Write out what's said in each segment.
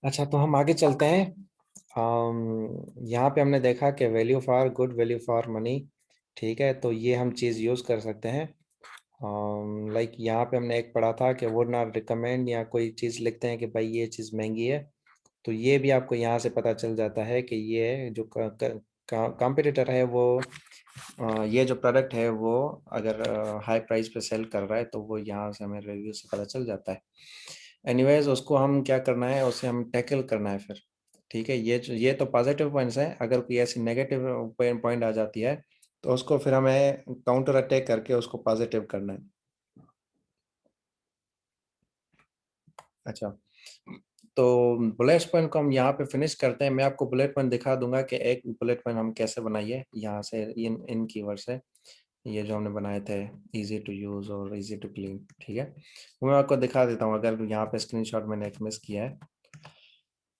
अच्छा, तो हम आगे चलते हैं। यहाँ पे हमने देखा कि value for good, value for money. ठीक है, तो ये हम चीज़ यूज़ कर सकते हैं। लाइक यहाँ पे हमने एक पढ़ा था कि वुड नॉट रिकमेंड, या कोई चीज़ लिखते हैं कि भाई ये चीज़ महंगी है, तो ये भी आपको यहाँ से पता चल जाता है कि ये जो कंपटीटर है वो ये जो प्रोडक्ट है वो अगर हाई प्राइस पे सेल कर रहा है तो वो यहाँ से हमें रिव्यू से पता चल जाता है। एनीवेज, उसको हम क्या करना है, उसे हम टैकल करना है फिर। ठीक है, ये तो पॉजिटिव पॉइंट्स हैं। अगर कोई ऐसी नेगेटिव पॉइंट आ जाती है तो उसको फिर हमें काउंटर अटैक करके उसको पॉजिटिव करना है। अच्छा, तो बुलेट पॉइंट को हम यहाँ पे फिनिश करते हैं। मैं आपको बुलेट पॉइंट दिखा दूंगा कि एक बुलेट पॉइंट हम कैसे बनाइए यहाँ से, इन कीवर्ड से। ये जो हमने बनाए थे, इजी टू यूज और इजी टू क्लीन, ठीक है, वो मैं आपको दिखा देता हूँ। अगर यहाँ पे स्क्रीनशॉट मैंने एक मिस किया है,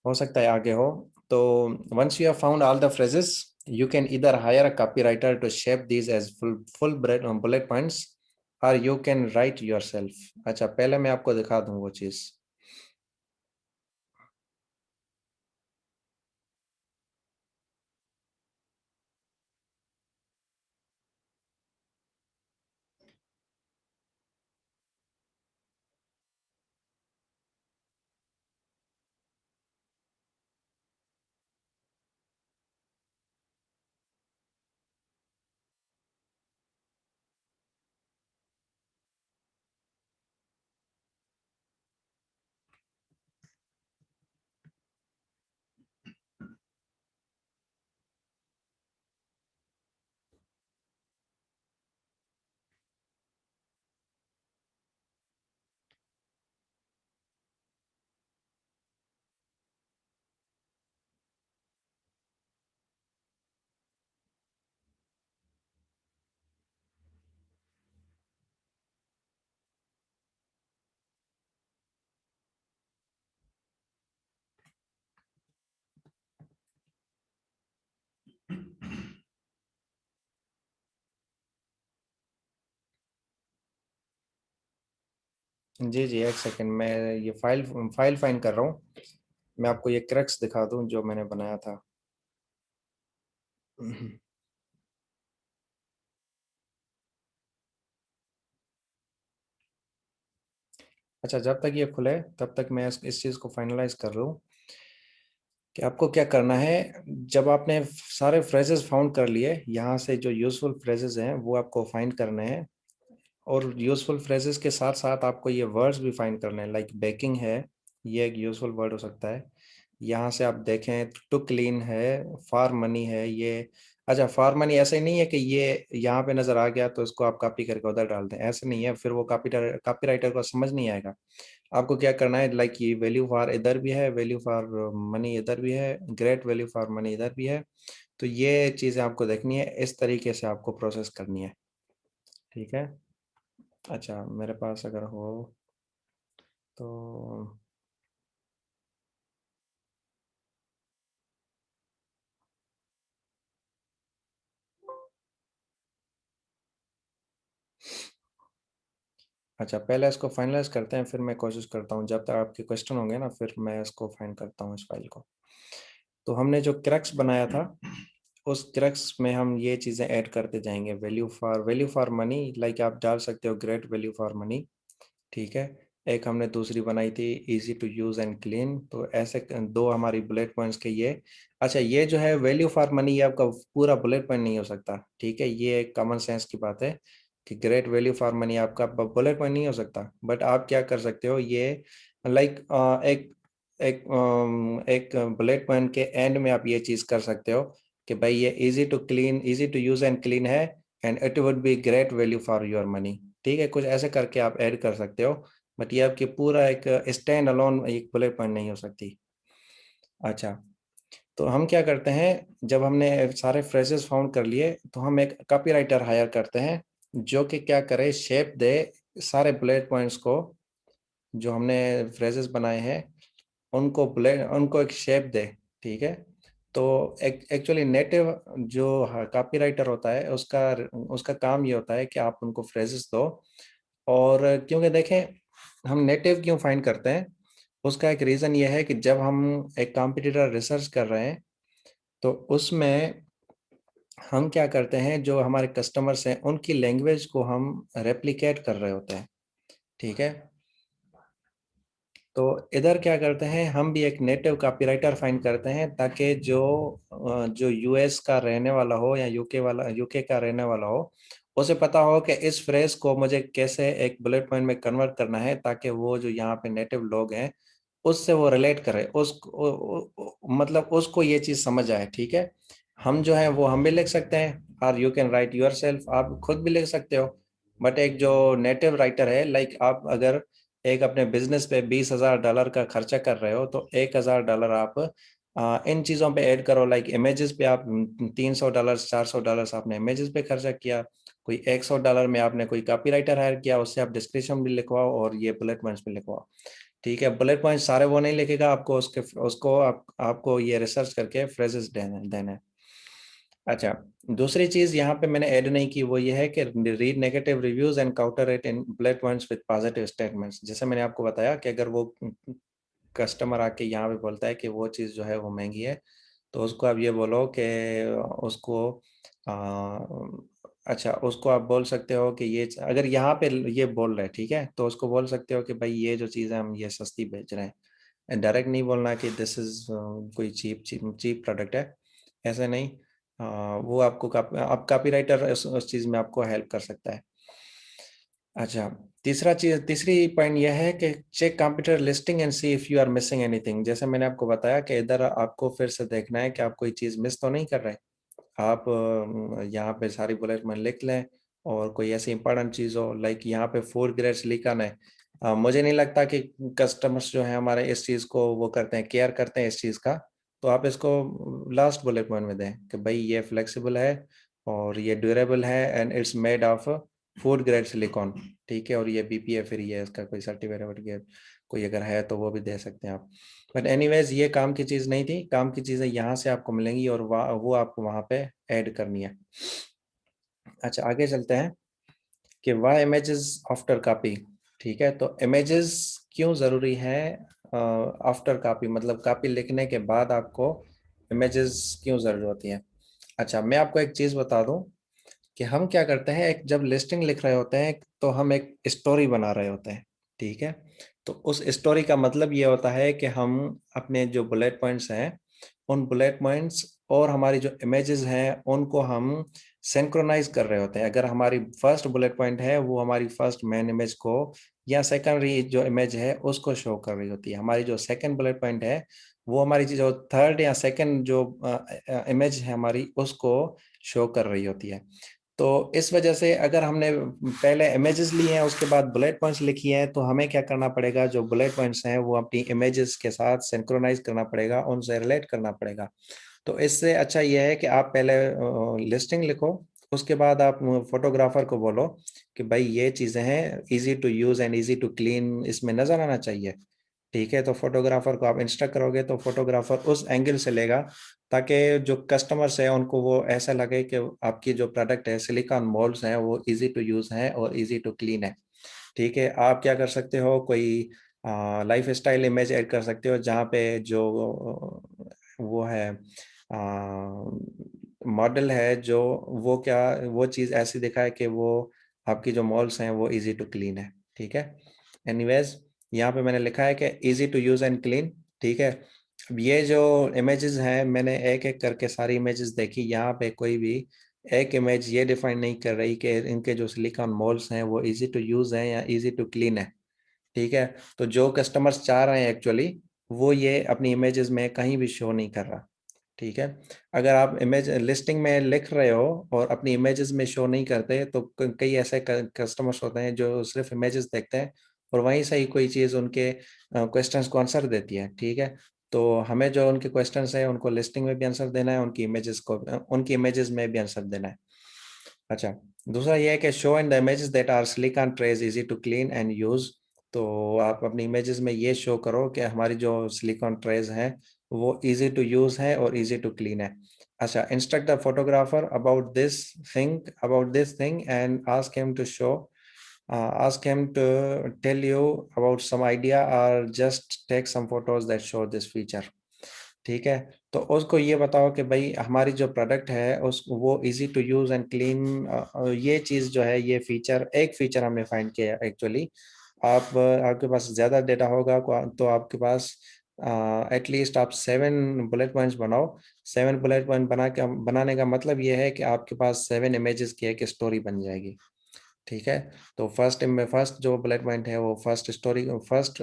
हो सकता है आगे हो। तो once you have found all the phrases, you can इधर hire a copywriter to shape these as full bullet points, और यू कैन राइट योरसेल्फ। अच्छा, पहले मैं आपको दिखा दूँ वो चीज़। जी जी, एक सेकंड, मैं ये फाइल फाइंड कर रहा हूँ। मैं आपको ये क्रक्स दिखा दूँ जो मैंने बनाया था। अच्छा, जब तक ये खुले तब तक मैं इस चीज़ को फाइनलाइज कर रहा हूँ कि आपको क्या करना है। जब आपने सारे फ्रेजेस फाउंड कर लिए, यहाँ से जो यूजफुल फ्रेजेस हैं वो आपको फाइंड करने हैं। और यूजफुल फ्रेजेस के साथ साथ आपको ये वर्ड्स भी फाइंड करने हैं। लाइक बेकिंग है, ये एक यूजफुल वर्ड हो सकता है। यहाँ से आप देखें, टू क्लीन है, फॉर मनी है ये। अच्छा, फॉर मनी ऐसे ही नहीं है कि ये यहाँ पे नजर आ गया तो इसको आप कॉपी करके उधर डाल दें, ऐसे नहीं है, फिर वो कॉपी राइटर को समझ नहीं आएगा। आपको क्या करना है, लाइक ये वैल्यू फॉर इधर भी है, वैल्यू फॉर मनी इधर भी है, ग्रेट वैल्यू फॉर मनी इधर भी है। तो ये चीज़ें आपको देखनी है, इस तरीके से आपको प्रोसेस करनी है। ठीक है। अच्छा, मेरे पास अगर हो तो। अच्छा, पहले इसको फाइनलाइज करते हैं, फिर मैं कोशिश करता हूँ। जब तक आपके क्वेश्चन होंगे ना, फिर मैं इसको फाइंड करता हूँ इस फाइल को। तो हमने जो क्रक्स बनाया था, उस क्रक्स में हम ये चीज़ें ऐड करते जाएंगे। वैल्यू फॉर मनी, लाइक आप डाल सकते हो ग्रेट वैल्यू फॉर मनी। ठीक है। एक हमने दूसरी बनाई थी, easy to use and clean. तो ऐसे दो हमारी बुलेट पॉइंट्स के ये। अच्छा, ये जो है वैल्यू फॉर मनी, ये आपका पूरा बुलेट पॉइंट नहीं हो सकता। ठीक है, ये एक कॉमन सेंस की बात है कि ग्रेट वैल्यू फॉर मनी आपका बुलेट पॉइंट नहीं हो सकता। बट आप क्या कर सकते हो, ये लाइक एक एक एक बुलेट पॉइंट के एंड में आप ये चीज कर सकते हो कि भाई ये easy to use and clean है, and it would be great value for your money. ठीक है, कुछ ऐसे करके आप ऐड कर सकते हो। बट ये आपकी पूरा एक स्टैंड अलोन एक बुलेट पॉइंट नहीं हो सकती। अच्छा, तो हम क्या करते हैं, जब हमने सारे फ्रेजेस फाउंड कर लिए तो हम एक कॉपीराइटर हायर करते हैं जो कि क्या करे, शेप दे सारे बुलेट पॉइंट्स को। जो हमने फ्रेजेस बनाए हैं उनको एक शेप दे। ठीक है। तो एक्चुअली नेटिव जो कॉपीराइटर होता है, उसका उसका काम ये होता है कि आप उनको फ्रेजेस दो। और क्योंकि देखें, हम नेटिव क्यों फाइंड करते हैं, उसका एक रीज़न ये है कि जब हम एक कॉम्पिटिटर रिसर्च कर रहे हैं तो उसमें हम क्या करते हैं, जो हमारे कस्टमर्स हैं उनकी लैंग्वेज को हम रेप्लिकेट कर रहे होते हैं, ठीक है। तो इधर क्या करते हैं, हम भी एक नेटिव कॉपीराइटर फाइंड करते हैं ताकि जो यूएस का रहने वाला हो या यूके का रहने वाला हो, उसे पता हो कि इस फ्रेज को मुझे कैसे एक बुलेट पॉइंट में कन्वर्ट करना है ताकि वो जो यहाँ पे नेटिव लोग हैं उससे वो रिलेट करे, मतलब उसको ये चीज़ समझ आए, ठीक है। हम जो है वो हम भी लिख सकते हैं, और you can right your self, आप खुद भी लिख सकते हो। बट एक जो नेटिव राइटर है, लाइक आप अगर एक अपने बिजनेस पे $20,000 का खर्चा कर रहे हो तो $1,000 आप इन चीज़ों पे ऐड करो, लाइक इमेजेस पे आप $300 $400 आपने इमेजेस पे खर्चा किया, कोई $100 में आपने कोई कॉपीराइटर हायर किया, उससे आप डिस्क्रिप्शन भी लिखवाओ और ये बुलेट पॉइंट्स भी लिखवाओ, ठीक है। बुलेट पॉइंट सारे वो नहीं लिखेगा, आपको आपको ये रिसर्च करके फ्रेजेस देना है। अच्छा, दूसरी चीज यहाँ पे मैंने ऐड नहीं की, वो ये है कि read negative reviews and counter it in bullet points with positive statements. जैसे मैंने आपको बताया कि अगर वो कस्टमर आके यहाँ पे बोलता है कि वो चीज़ जो है वो महंगी है, तो उसको आप ये बोलो कि उसको आ, अच्छा, उसको आप बोल सकते हो कि ये अगर यहाँ पे ये बोल रहे हैं, ठीक है, तो उसको बोल सकते हो कि भाई ये जो चीज़ है हम ये सस्ती बेच रहे हैं। डायरेक्ट नहीं बोलना कि दिस इज कोई चीप चीप चीप प्रोडक्ट है, ऐसे नहीं। वो आपको आप कॉपीराइटर उस चीज़ में आपको हेल्प कर सकता है। अच्छा, तीसरी पॉइंट यह है कि check computer listing and see if you are missing anything. जैसे मैंने आपको बताया कि इधर आपको फिर से देखना है कि आप कोई चीज़ मिस तो नहीं कर रहे। आप यहाँ पे सारी बुलेट में लिख लें, और कोई ऐसी इंपॉर्टेंट चीज़ हो, लाइक यहाँ पे फूड ग्रेड सिलिकॉन है। मुझे नहीं लगता कि कस्टमर्स जो हैं हमारे इस चीज़ को वो करते हैं, केयर करते हैं इस चीज़ का। तो आप इसको लास्ट बुलेट पॉइंट में दें कि भाई ये फ्लेक्सिबल है और ये ड्यूरेबल है and it's made of food grade silicone, ठीक है। और ये बीपीए फ्री है, इसका कोई सर्टिफिकेट कोई अगर है तो वो भी दे सकते हैं आप। बट एनीवेज ये काम की चीज़ नहीं थी, काम की चीज़ें यहाँ से आपको मिलेंगी और वो आपको वहाँ पे ऐड करनी है। अच्छा, आगे चलते हैं कि वाई इमेजेस आफ्टर कॉपी, ठीक है। तो इमेजेस क्यों ज़रूरी है आफ्टर कॉपी, मतलब कॉपी लिखने के बाद आपको इमेजेस क्यों ज़रूरत होती है। अच्छा, मैं आपको एक चीज़ बता दूं कि हम क्या करते हैं, एक जब लिस्टिंग लिख रहे होते हैं तो हम एक स्टोरी बना रहे होते हैं, ठीक है। तो उस स्टोरी का मतलब ये होता है कि हम अपने जो बुलेट पॉइंट्स हैं उन बुलेट पॉइंट्स और हमारी जो इमेजेस हैं उनको हम सिंक्रोनाइज कर रहे होते हैं। अगर हमारी फर्स्ट बुलेट पॉइंट है वो हमारी फर्स्ट मेन इमेज को या सेकेंडरी जो इमेज है उसको शो कर रही होती है, हमारी जो सेकेंड बुलेट पॉइंट है वो हमारी जो थर्ड या सेकेंड जो इमेज है हमारी उसको शो कर रही होती है। तो इस वजह से अगर हमने पहले इमेजेस ली हैं उसके बाद बुलेट पॉइंट्स लिखी हैं, तो हमें क्या करना पड़ेगा, जो बुलेट पॉइंट्स हैं वो अपनी इमेजेस के साथ सिंक्रोनाइज करना पड़ेगा, उनसे रिलेट करना पड़ेगा। तो इससे अच्छा यह है कि आप पहले लिस्टिंग लिखो, उसके बाद आप फोटोग्राफर को बोलो कि भाई ये चीज़ें हैं, easy to use and easy to clean इसमें नजर आना चाहिए, ठीक है। तो फोटोग्राफर को आप इंस्ट्रक्ट करोगे तो फोटोग्राफर उस एंगल से लेगा ताकि जो कस्टमर्स है उनको वो ऐसा लगे कि आपकी जो प्रोडक्ट है सिलिकॉन मोल्ड्स हैं वो इजी टू यूज हैं और इजी टू क्लीन है, ठीक है। आप क्या कर सकते हो, कोई लाइफ स्टाइल इमेज ऐड कर सकते हो जहाँ पे जो वो है मॉडल है, जो वो क्या वो चीज़ ऐसी दिखाए कि वो आपकी जो मॉल्स हैं वो इजी टू क्लीन है, ठीक है। एनीवेज, यहाँ पे मैंने लिखा है कि easy to use and clean, ठीक है। अब ये जो इमेजेस हैं मैंने एक एक करके सारी इमेजेस देखी, यहाँ पे कोई भी एक इमेज ये डिफाइन नहीं कर रही कि इनके जो सिलिकॉन मोल्ड्स हैं वो इजी टू यूज हैं या इजी टू क्लीन है, ठीक है। तो जो कस्टमर्स चाह रहे हैं एक्चुअली वो ये अपनी इमेजेस में कहीं भी शो नहीं कर रहा, ठीक है। अगर आप इमेज लिस्टिंग में लिख रहे हो और अपनी इमेजेस में शो नहीं करते तो कई ऐसे कस्टमर्स होते हैं जो सिर्फ इमेजेस देखते हैं और वहीं से ही कोई चीज़ उनके क्वेश्चंस को आंसर देती है, ठीक है। तो हमें जो उनके क्वेश्चंस हैं उनको लिस्टिंग में भी आंसर देना है, उनकी इमेजेस में भी आंसर देना है। अच्छा, दूसरा ये है कि show in the images that are slick on trays easy to clean and use. तो आप अपनी इमेजेस में ये शो करो कि हमारी जो सिलिकॉन ट्रेज हैं वो इजी टू यूज है और इजी टू क्लीन है। अच्छा, instruct the photographer about this thing and ask him to show ask him to tell you about some idea or just take some photos that show this feature. ठीक है, तो उसको ये बताओ कि भाई हमारी जो प्रोडक्ट है उस वो easy to use and clean, ये चीज जो है, ये फीचर, एक फीचर हमने फाइंड किया एक्चुअली। आप आपके पास ज्यादा डेटा होगा तो आपके पास एटलीस्ट आप 7 बुलेट पॉइंट्स बनाओ। 7 बुलेट पॉइंट बनाने का मतलब ये है कि आपके पास 7 इमेजेस की एक स्टोरी बन जाएगी। ठीक है, तो फर्स्ट जो बुलेट पॉइंट है वो फर्स्ट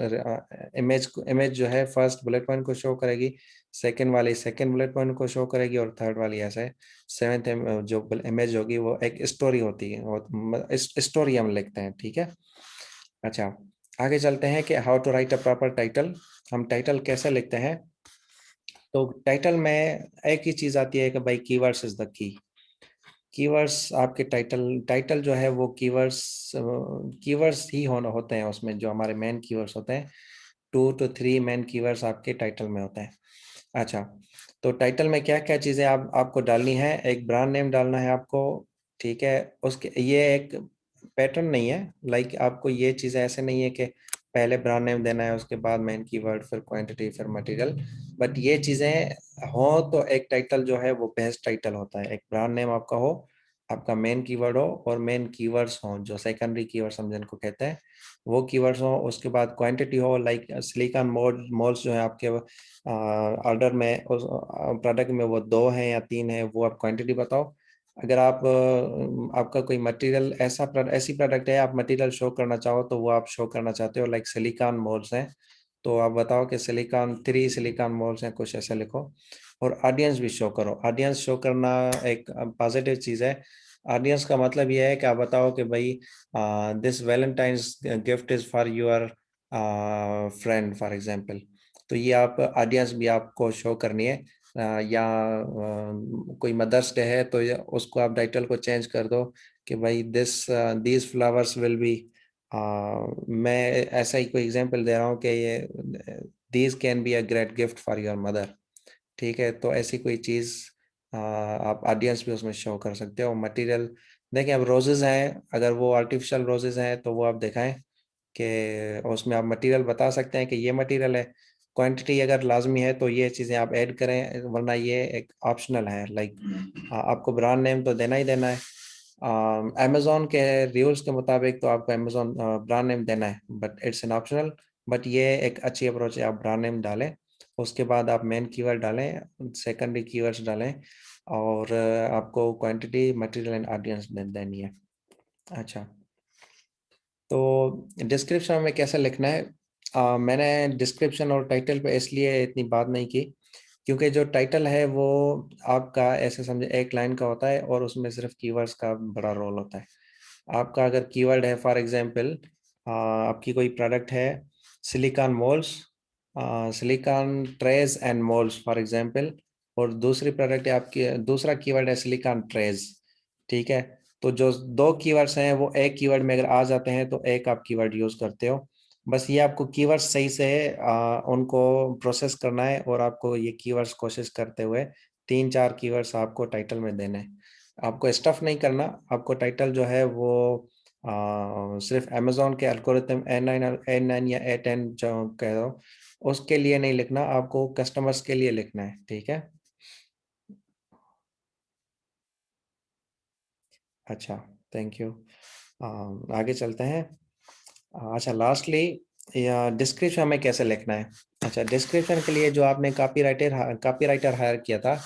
इमेज जो है फर्स्ट बुलेट पॉइंट को शो करेगी, सेकंड वाली सेकंड बुलेट पॉइंट को शो करेगी, और थर्ड वाली ऐसे सेवेंथ जो इमेज होगी वो एक स्टोरी होती है, स्टोरी हम लिखते हैं। ठीक है, अच्छा, आगे चलते हैं कि how to write a proper title. हम टाइटल कैसे लिखते हैं? तो टाइटल में एक ही चीज आती है कि भाई keywords is the key. Keywords आपके टाइटल टाइटल जो है वो कीवर्ड्स ही होते हैं उसमें, जो हमारे मेन कीवर्ड्स होते हैं। 2 to 3 मेन कीवर्ड्स आपके टाइटल में होते हैं। अच्छा, तो टाइटल में क्या क्या चीजें आपको डालनी है? एक ब्रांड नेम डालना है आपको। ठीक है, उसके ये एक पैटर्न नहीं है, लाइक आपको ये चीजें ऐसे नहीं है कि पहले ब्रांड नेम देना है, उसके बाद मेन कीवर्ड, फिर क्वांटिटी, फिर मटेरियल। बट ये चीजें हो तो एक टाइटल जो है वो बेस्ट टाइटल होता है। एक ब्रांड नेम आपका हो, आपका मेन कीवर्ड हो, और मेन कीवर्ड्स हो जो सेकेंडरी कीवर्ड्स हम जिनको कहते हैं वो कीवर्ड्स हो। उसके बाद क्वांटिटी हो, लाइक सिलिकॉन मोल्स जो है आपके ऑर्डर में, उस प्रोडक्ट में वो 2 हैं या 3 हैं, वो आप क्वांटिटी बताओ। अगर आपका कोई मटेरियल ऐसी प्रोडक्ट है, आप मटेरियल शो करना चाहो तो वो आप शो करना चाहते हो, लाइक सिलिकॉन मोल्स हैं, तो आप बताओ कि सिलिकॉन मोल्स हैं, कुछ ऐसे लिखो। और ऑडियंस भी शो करो। ऑडियंस शो करना एक पॉजिटिव चीज़ है। ऑडियंस का मतलब ये है कि आप बताओ कि भाई this Valentine's gift is for your friend for example. तो ये आप ऑडियंस भी आपको शो करनी है। या कोई मदर्स डे है तो उसको आप टाइटल को चेंज कर दो कि भाई दीज फ्लावर्स विल बी, मैं ऐसा ही कोई एग्जांपल दे रहा हूँ कि ये these can be a great gift for your mother. ठीक है, तो ऐसी कोई चीज़ आप ऑडियंस भी उसमें शो कर सकते हो। मटेरियल देखें, अब रोजेज हैं, अगर वो आर्टिफिशियल रोजेज हैं तो वो आप दिखाएं कि उसमें आप मटेरियल बता सकते हैं कि ये मटेरियल है। क्वांटिटी अगर लाजमी है तो ये चीज़ें आप ऐड करें, वरना ये एक ऑप्शनल है। लाइक आपको ब्रांड नेम तो देना ही देना है। अमेजोन के रूल्स के मुताबिक तो आपको अमेजोन ब्रांड नेम देना है, but it's an optional. But ये एक अच्छी अप्रोच है, आप ब्रांड नेम डालें, उसके बाद आप मेन कीवर्ड डालें, सेकेंडरी कीवर्ड्स डालें, और आपको क्वांटिटी, मटेरियल एंड ऑडियंस देनी है। अच्छा, तो डिस्क्रिप्शन में कैसे लिखना है? मैंने डिस्क्रिप्शन और टाइटल पे इसलिए इतनी बात नहीं की, क्योंकि जो टाइटल है वो आपका ऐसे समझे एक लाइन का होता है, और उसमें सिर्फ कीवर्ड्स का बड़ा रोल होता है। आपका अगर कीवर्ड है, फॉर एग्जांपल आपकी कोई प्रोडक्ट है silicone moulds, silicone trays and moulds for example, और दूसरी प्रोडक्ट है आपकी, दूसरा कीवर्ड है सिलिकॉन ट्रेज। ठीक है, तो जो 2 कीवर्ड्स हैं वो एक कीवर्ड में अगर आ जाते हैं तो एक आप कीवर्ड यूज करते हो। बस ये आपको कीवर्ड्स सही से उनको प्रोसेस करना है, और आपको ये कीवर्ड्स कोशिश करते हुए 3-4 कीवर्ड्स आपको टाइटल में देने हैं। आपको स्टफ नहीं करना। आपको टाइटल जो है वो सिर्फ अमेजोन के एल्गोरिथम A9 या A10 जो कह दो उसके लिए नहीं लिखना, आपको कस्टमर्स के लिए लिखना है। ठीक है, अच्छा, थैंक यू। आगे चलते हैं। अच्छा, लास्टली या डिस्क्रिप्शन में कैसे लिखना है? अच्छा, डिस्क्रिप्शन के लिए जो आपने कॉपीराइटर हायर किया था,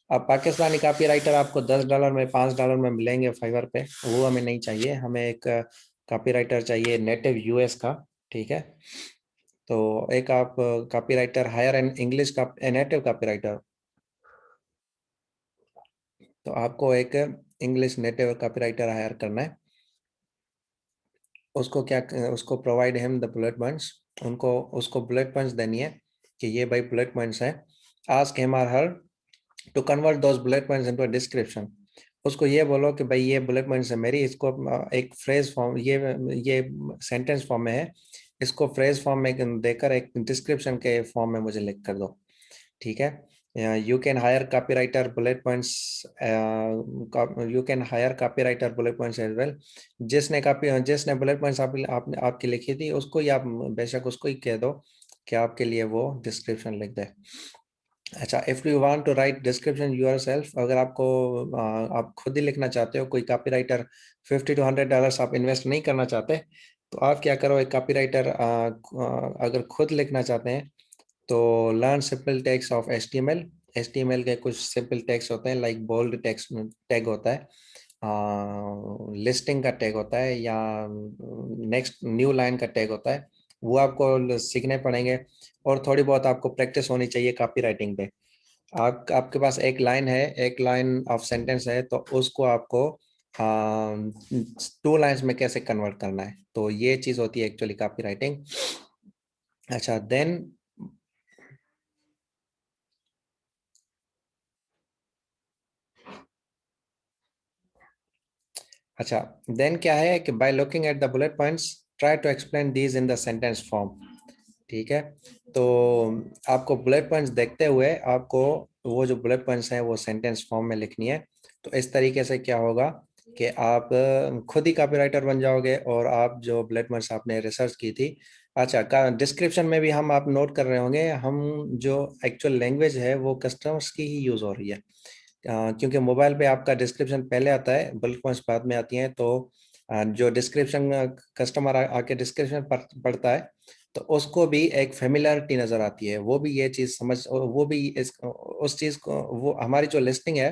अब पाकिस्तानी कॉपीराइटर आपको $10 में, $5 में मिलेंगे फाइवर पे, वो हमें नहीं चाहिए। हमें एक कॉपीराइटर चाहिए नेटिव यूएस का। ठीक है, तो एक आप कॉपीराइटर हायर एन इंग्लिश का नेटिव कॉपीराइटर, तो आपको एक इंग्लिश नेटिव कॉपीराइटर हायर करना है। उसको क्या उसको provide him the bullet points, उनको उसको बुलेट पॉइंट्स देनी है कि ये भाई बुलेट पॉइंट्स हैं। Ask him or her to convert those bullet points into a description. उसको ये बोलो कि भाई ये बुलेट पॉइंट्स है मेरी, इसको एक फ्रेज फॉर्म, ये सेंटेंस फॉर्म में है, इसको फ्रेज फॉर्म में देकर एक डिस्क्रिप्शन के फॉर्म में मुझे लिख कर दो। ठीक है, You can hire copywriter bullet points. You can hire copywriter bullet points as well. जिसने bullet points आपने आपकी लिखी थी उसको ही आप बेशक उसको ही कह दो कि आपके लिए वो डिस्क्रिप्शन लिख दे। अच्छा, if you want to write description yourself, अगर आपको आप खुद ही लिखना चाहते हो, कोई कॉपीराइटर $50 to $100 आप इन्वेस्ट नहीं करना चाहते, तो आप क्या करो, एक कॉपीराइटर अगर खुद लिखना चाहते हैं तो learn simple tags of HTML। HTML के कुछ सिंपल टैग्स होते हैं, लाइक बोल्ड टेक्स्ट टैग होता है, लिस्टिंग का टैग होता है, या नेक्स्ट न्यू लाइन का टैग होता है, वो आपको सीखने पड़ेंगे। और थोड़ी बहुत आपको प्रैक्टिस होनी चाहिए कॉपी राइटिंग पे। आपके पास एक लाइन है, एक लाइन ऑफ सेंटेंस है, तो उसको आपको 2 लाइन्स में कैसे कन्वर्ट करना है, तो ये चीज होती है एक्चुअली कॉपी राइटिंग। अच्छा, देन क्या है कि by looking at the bullet points try to explain these in the sentence form. ठीक है, तो आपको बुलेट पॉइंट्स देखते हुए आपको वो जो बुलेट पॉइंट्स हैं वो सेंटेंस फॉर्म में लिखनी है। तो इस तरीके से क्या होगा कि आप खुद ही कॉपीराइटर बन जाओगे, और आप जो बुलेट पॉइंट्स आपने रिसर्च की थी। अच्छा, का डिस्क्रिप्शन में भी हम आप नोट कर रहे होंगे, हम जो एक्चुअल लैंग्वेज है वो कस्टमर्स की ही यूज हो रही है। क्योंकि मोबाइल पे आपका डिस्क्रिप्शन पहले आता है, बुलेट पॉइंट्स बाद में आती हैं, तो जो डिस्क्रिप्शन कस्टमर आके डिस्क्रिप्शन पढ़ता है, तो उसको भी एक फेमिलियरिटी नजर आती है, वो भी ये चीज समझ, वो भी उस चीज को, वो हमारी जो लिस्टिंग है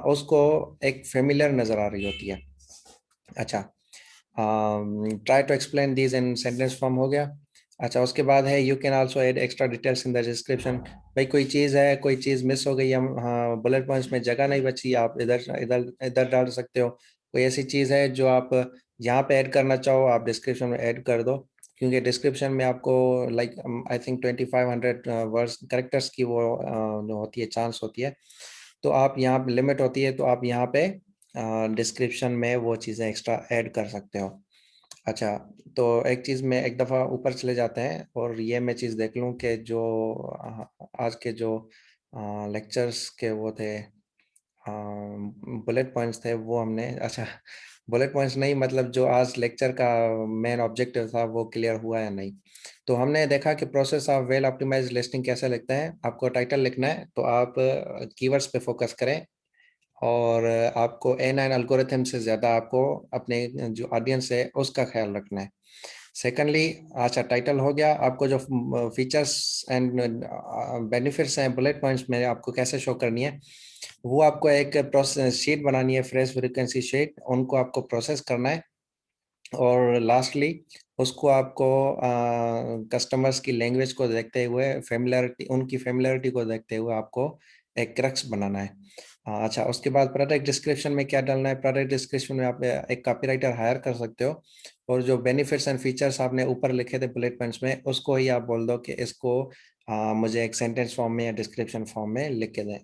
उसको एक फेमिलियर नजर आ रही होती है। अच्छा, try to explain these in sentence form हो गया। अच्छा, उसके बाद है you can also add extra details in the description. भाई कोई चीज़ है, कोई चीज़ मिस हो गई, हम हाँ बुलेट पॉइंट्स में जगह नहीं बची, आप इधर इधर इधर डाल सकते हो। कोई ऐसी चीज़ है जो आप यहाँ पे ऐड करना चाहो, आप डिस्क्रिप्शन में ऐड कर दो, क्योंकि डिस्क्रिप्शन में आपको like I think 2500 words characters की वो जो होती है चांस होती है, तो आप यहाँ पे लिमिट होती है, तो आप यहाँ पे डिस्क्रिप्शन में वो चीज़ें एक्स्ट्रा ऐड कर सकते हो। अच्छा, तो एक चीज़ में एक दफ़ा ऊपर चले जाते हैं और ये मैं चीज़ देख लूँ कि जो आज के जो लेक्चर्स के वो थे, बुलेट पॉइंट्स थे, वो हमने अच्छा बुलेट पॉइंट्स नहीं, मतलब जो आज लेक्चर का मेन ऑब्जेक्टिव था वो क्लियर हुआ या नहीं। तो हमने देखा कि process of well optimised listing कैसे लिखते हैं। आपको टाइटल लिखना है तो आप कीवर्ड्स पे फोकस करें, और आपको A9 एल्गोरिथम से ज़्यादा आपको अपने जो ऑडियंस है उसका ख्याल रखना है। सेकेंडली, अच्छा टाइटल हो गया, आपको जो फीचर्स एंड बेनिफिट्स हैं बुलेट पॉइंट्स में आपको कैसे शो करनी है, वो आपको एक प्रोसेस शीट बनानी है, फ्रेश फ्रीक्वेंसी शीट, उनको आपको प्रोसेस करना है। और लास्टली उसको आपको कस्टमर्स की लैंग्वेज को देखते हुए, फेमिलरिटी, उनकी फेमिलरिटी को देखते हुए आपको एक क्रक्स बनाना है। अच्छा, उसके बाद प्रोडक्ट डिस्क्रिप्शन में क्या डालना है, प्रोडक्ट डिस्क्रिप्शन में आप एक कॉपीराइटर हायर कर सकते हो, और जो बेनिफिट्स एंड फीचर्स आपने ऊपर लिखे थे बुलेट पॉइंट्स में, उसको ही आप बोल दो कि इसको मुझे एक सेंटेंस फॉर्म में या डिस्क्रिप्शन फॉर्म में लिख के दें।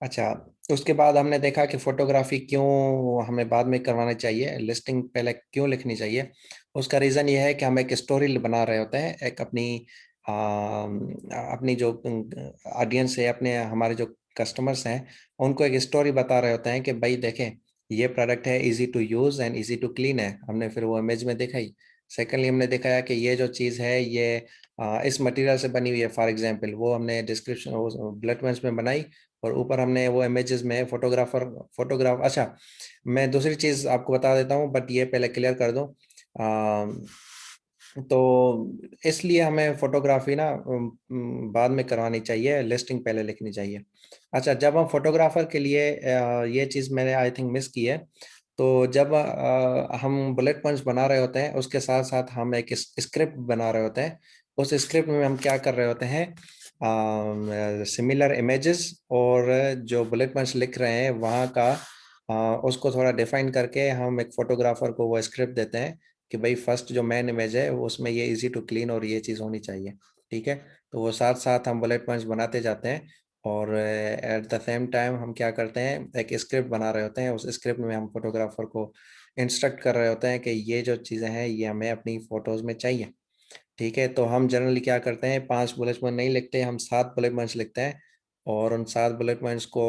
अच्छा, उसके बाद हमने देखा कि फोटोग्राफी क्यों हमें बाद में करवाना चाहिए, लिस्टिंग पहले क्यों लिखनी चाहिए। उसका रीज़न ये है कि हम एक स्टोरी बना रहे होते हैं, एक अपनी जो ऑडियंस है, अपने हमारे जो कस्टमर्स हैं, उनको एक स्टोरी बता रहे होते हैं कि भाई देखें, ये प्रोडक्ट है, easy to use and easy to clean है, हमने फिर वो इमेज में देखा ही। सेकेंडली हमने देखा है कि ये जो चीज़ है ये इस मटेरियल से बनी हुई है, फॉर एग्जांपल वो हमने डिस्क्रिप्शन बुलेट पॉइंट्स में बनाई, और ऊपर हमने वो इमेजेस में फोटोग्राफ। अच्छा, मैं दूसरी चीज़ आपको बता देता हूँ, बट ये पहले क्लियर कर दूँ। तो इसलिए हमें फोटोग्राफी ना बाद में करवानी चाहिए, लिस्टिंग पहले लिखनी चाहिए। अच्छा, जब हम फोटोग्राफर के लिए ये चीज़ मैंने आई थिंक मिस की है, तो जब हम बुलेट पॉइंट्स बना रहे होते हैं उसके साथ साथ हम एक स्क्रिप्ट बना रहे होते हैं। उस स्क्रिप्ट में हम क्या कर रहे होते हैं, सिमिलर इमेजेस और जो बुलेट पॉइंट्स लिख रहे हैं वहाँ का उसको थोड़ा डिफाइन करके हम एक फोटोग्राफर को वो स्क्रिप्ट देते हैं कि भाई फर्स्ट जो मेन इमेज है वो उसमें ये इजी टू क्लीन और ये चीज़ होनी चाहिए। ठीक है, तो वो साथ साथ हम बुलेट पॉइंट्स बनाते जाते हैं, और एट द सेम टाइम हम क्या करते हैं, एक स्क्रिप्ट बना रहे होते हैं, उस स्क्रिप्ट में हम फोटोग्राफर को इंस्ट्रक्ट कर रहे होते हैं कि ये जो चीज़ें हैं ये हमें अपनी फ़ोटोज़ में चाहिए। ठीक है, तो हम जनरली क्या करते हैं, 5 बुलेट पॉइंट नहीं लिखते, हम 7 बुलेट पॉइंट्स लिखते हैं, और उन 7 बुलेट पॉइंट्स को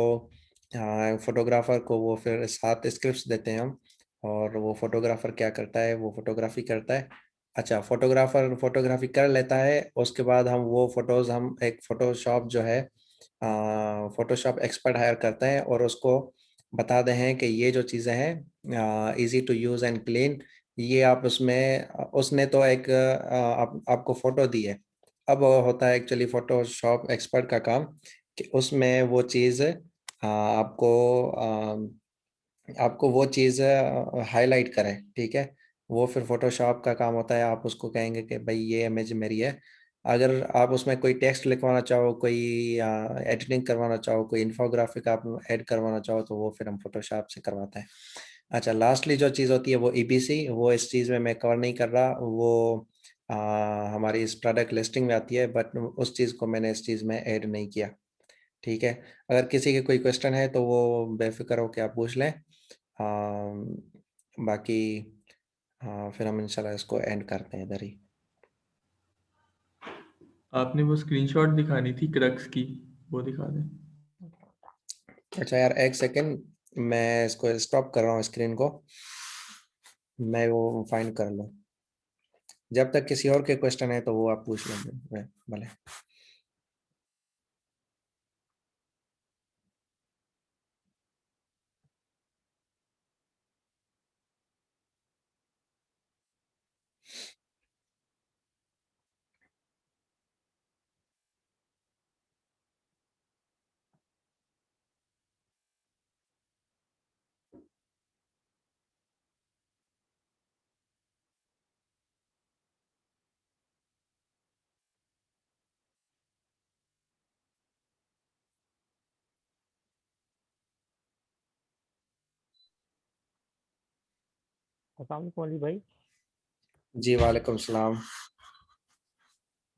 फोटोग्राफर को वो फिर 7 स्क्रिप्ट्स देते हैं हम, और वो फोटोग्राफर क्या करता है, वो फोटोग्राफी करता है। अच्छा, फोटोग्राफर फोटोग्राफी कर लेता है, उसके बाद हम वो फोटोज, हम एक फोटोशॉप जो है, फोटोशॉप एक्सपर्ट हायर करते हैं, और उसको बता दे हैं कि ये जो चीज़ें हैं easy to use and clean, ये आप उसमें, उसने तो एक आपको फोटो दी है। अब होता है एक्चुअली फोटोशॉप एक्सपर्ट का काम कि उसमें वो चीज़ आपको आपको वो चीज़ हाईलाइट करें, ठीक है। वो फिर फोटोशॉप का काम होता है, आप उसको कहेंगे कि भाई ये इमेज मेरी है। अगर आप उसमें कोई टेक्स्ट लिखवाना चाहो, कोई एडिटिंग करवाना चाहो, कोई इन्फोग्राफिक आप ऐड करवाना चाहो, तो वो फिर हम फोटोशॉप से करवाते हैं। अच्छा, लास्टली जो चीज़ होती है वो ईपीसी, वो इस चीज़ में मैं कवर नहीं कर रहा, वो हमारी इस प्रोडक्ट लिस्टिंग में आती है, बट उस चीज़ को मैंने इस चीज़ में ऐड नहीं किया। ठीक है, अगर किसी के कोई क्वेश्चन है तो वो बेफिक्र हो के आप पूछ लें। बाकी फिर हम इंशाल्लाह इसको एंड करते हैं इधर ही। आपने वो स्क्रीनशॉट दिखानी थी क्रक्स की, वो दिखा दें। अच्छा यार, एक सेकंड, मैं इसको स्टॉप कर रहा हूँ स्क्रीन को, मैं वो फाइंड कर लूँ। जब तक किसी और के क्वेश्चन है तो वो आप पूछ लेंगे भले। अस्सलाम वालेकुम अली भाई। जी वालेकुम सलाम।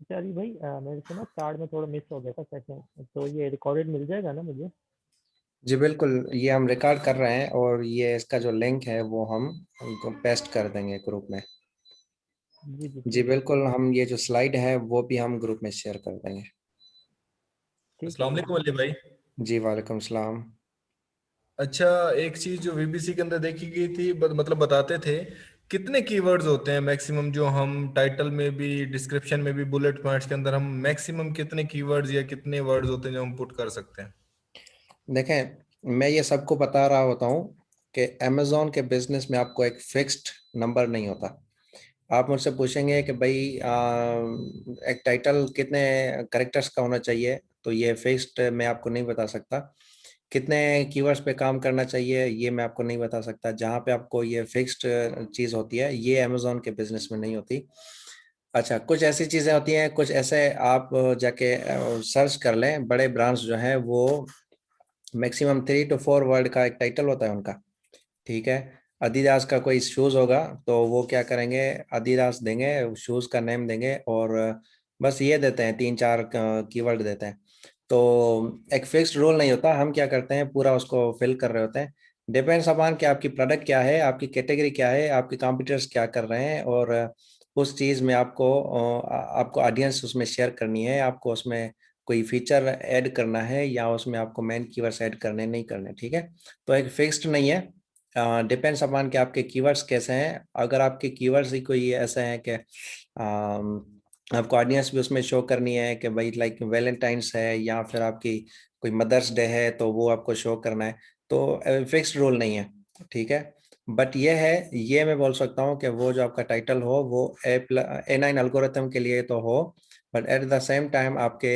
अच्छा अली भाई, मेरे से ना स्टार्ट में थोड़ा मिस हो गया था सेशन, तो ये रिकॉर्डेड मिल जाएगा ना मुझे? जी बिल्कुल, ये हम रिकॉर्ड कर रहे हैं, और ये इसका जो लिंक है वो हम उनको पेस्ट कर देंगे ग्रुप में। जी जी जी ठीक है बिल्कुल, ठीक है। हम ये जो स्लाइड है वो भी हम ग्रुप में शेयर कर देंगे। ठीक है अस्सलाम भाई। वालेकुम अली भाई। जी वालेकुम सलाम। अच्छा, एक चीज जो वीबीसी के अंदर देखी गई थी, मतलब बताते थे कितने कीवर्ड्स होते हैं मैक्सिमम, जो हम टाइटल में भी डिस्क्रिप्शन में भी बुलेट पॉइंट्स के अंदर हम मैक्सिमम कितने कीवर्ड्स या कितने वर्ड्स होते हैं जो हम पुट कर सकते हैं? देखें, मैं ये सबको बता रहा होता हूँ कि अमेज़ॉन के बिजनेस में आपको एक फिक्स्ड नंबर नहीं होता। आप मुझसे पूछेंगे कि भाई एक टाइटल कितने कैरेक्टर्स का होना चाहिए, तो ये फिक्स्ड मैं आपको नहीं बता सकता। कितने कीवर्ड्स पे काम करना चाहिए ये मैं आपको नहीं बता सकता। जहाँ पे आपको ये फिक्स्ड चीज़ होती है, ये अमेज़ॉन के बिजनेस में नहीं होती। अच्छा, कुछ ऐसी चीज़ें होती हैं, कुछ ऐसे आप जाके सर्च कर लें, बड़े ब्रांड्स जो हैं वो मैक्सिमम 3 to 4 वर्ड का एक टाइटल होता है उनका। ठीक है, अदीदास का कोई शूज़ होगा तो वो क्या करेंगे, अदीदास देंगे, शूज़ का नेम देंगे, और बस ये देते हैं, 3-4 कीवर्ड देते हैं। तो एक फिक्स्ड रूल नहीं होता, हम क्या करते हैं पूरा उसको फिल कर रहे होते हैं। डिपेंड्स अपॉन कि आपकी प्रोडक्ट क्या है, आपकी कैटेगरी क्या है, आपके कॉम्पिटिटर्स क्या कर रहे हैं, और उस चीज़ में आपको आपको ऑडियंस उसमें शेयर करनी है, आपको उसमें कोई फीचर ऐड करना है, या उसमें आपको मेन कीवर्ड्स ऐड करने नहीं करने। ठीक है, तो एक फिक्स्ड नहीं है, डिपेंड्स अपॉन कि आपके कीवर्ड्स कैसे हैं। अगर आपके कीवर्ड्स ही कोई ऐसे हैं कि आपको ऑडियंस भी उसमें शो करनी है कि भाई लाइक वैलेंटाइंस है, या फिर आपकी कोई मदर्स डे है, तो वो आपको शो करना है, तो फिक्स्ड रूल नहीं है। ठीक है, बट ये है, ये मैं बोल सकता हूँ कि वो जो आपका टाइटल हो वो A9 एल्गोरिथम के लिए तो हो, but at the same time आपके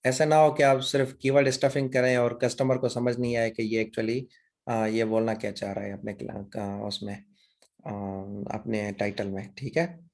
ऐसा ना हो कि आप सिर्फ कीवर्ड स्टफिंग करें और कस्टमर को समझ नहीं आए कि ये एक्चुअली ये बोलना क्या चाह रहा है अपने उसमें अपने टाइटल में। ठीक है।